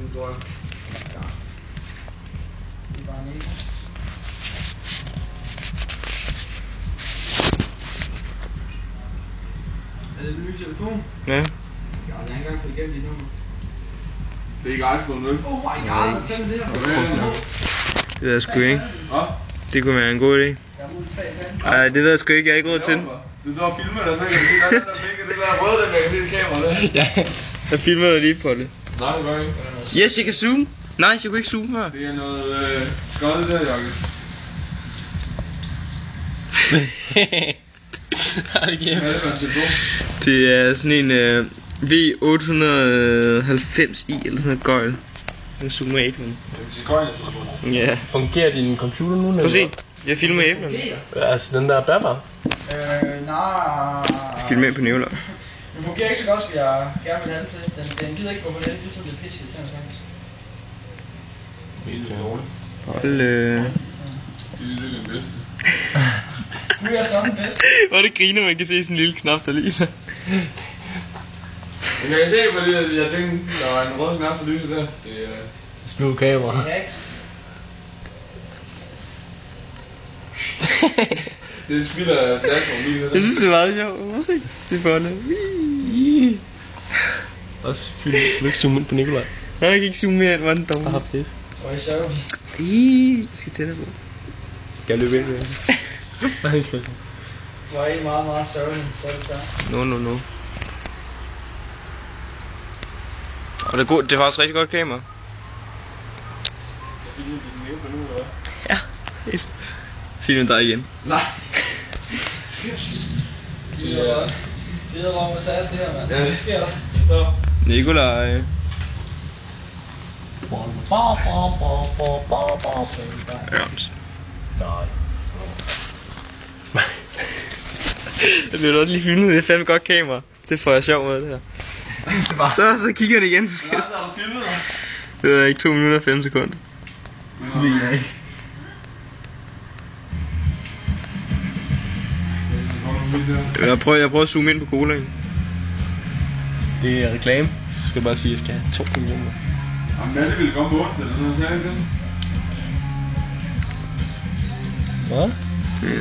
Det går jo. Det er bare ikke. Er det den nye telefon? Ja. Jeg har ikke engang fået igennem dit nummer. Det er ikke iPhone 0. Oh my god, hvad fanden er det her? Det ved jeg sgu ikke. Hvad? Det kunne være en god idé. Jeg er ude i 3 pande. Ej, det ved jeg sgu ikke. Jeg har ikke råd til den. Du står og filmer dig, så kan du se, der er det der røde, der kan se et kamera der. Ja, jeg filmer lige på det. Nej, det gør ikke. Yes, jeg kan zoome. Nej, jeg kunne ikke zoome før. Det er noget skoddet der, Jakke. Hvad er det for en telefon? Det er sådan en V890i eller sådan noget gøjl. En Zoom æblen. En cigøjnertelefon. Ja. Fungerer din computer nu? Prøv at se. Jeg filmer æblen. Altså den der bærbar? Nej. Filmer på Nævler. Den fungerer ikke så godt, som jeg gerne vil have den til. Den gider ikke gå på den, det er pisse irriterende faktisk. Helt dårligt. Hold Det er den bedste. Nu er jeg sådan den bedste. Hvor det griner, man kan se sådan en lille knap, der lyser. Men jeg kan se, fordi jeg tænkte, der var en rød knap for lyset der. Det er... Små kamera. Det spilder plads på min. Jeg synes, det er meget sjovt. Må se. Det er fundet. Også fyldt. Du ikke zoome ind på Nikolaj. Nej, jeg kan ikke zoome mere ind, hvor den dog. Aha, pis. Hvor er I søvnig? Jeg skal tættere på. Skal jeg løbe ind med det? Nej, jeg skal ikke. Hvor er I meget, meget søvnig, så er det så. No. Og det er, god, det er faktisk rigtig godt kamera. Ja. Filmen dig igen. Nej. Det er hvor sat det her, mand. Hvad sker der? Så. Nikolaj. Rams. Nej. Jeg bliver også lige filmet. Det er fandme godt kamera. Det får jeg sjov med det her. Så kigger den igen. Hvad har du filmet dig? Det er ikke 2 minutter og 5 sekunder. Det ved jeg ikke. Jeg prøver at zoome ind på colaen. Det er reklame. Så skal jeg bare sige, at jeg skal have 2 millioner. Jamen, Malle ville komme på onsdag, eller sådan noget, sagde jeg ikke det? Hvad? Ja.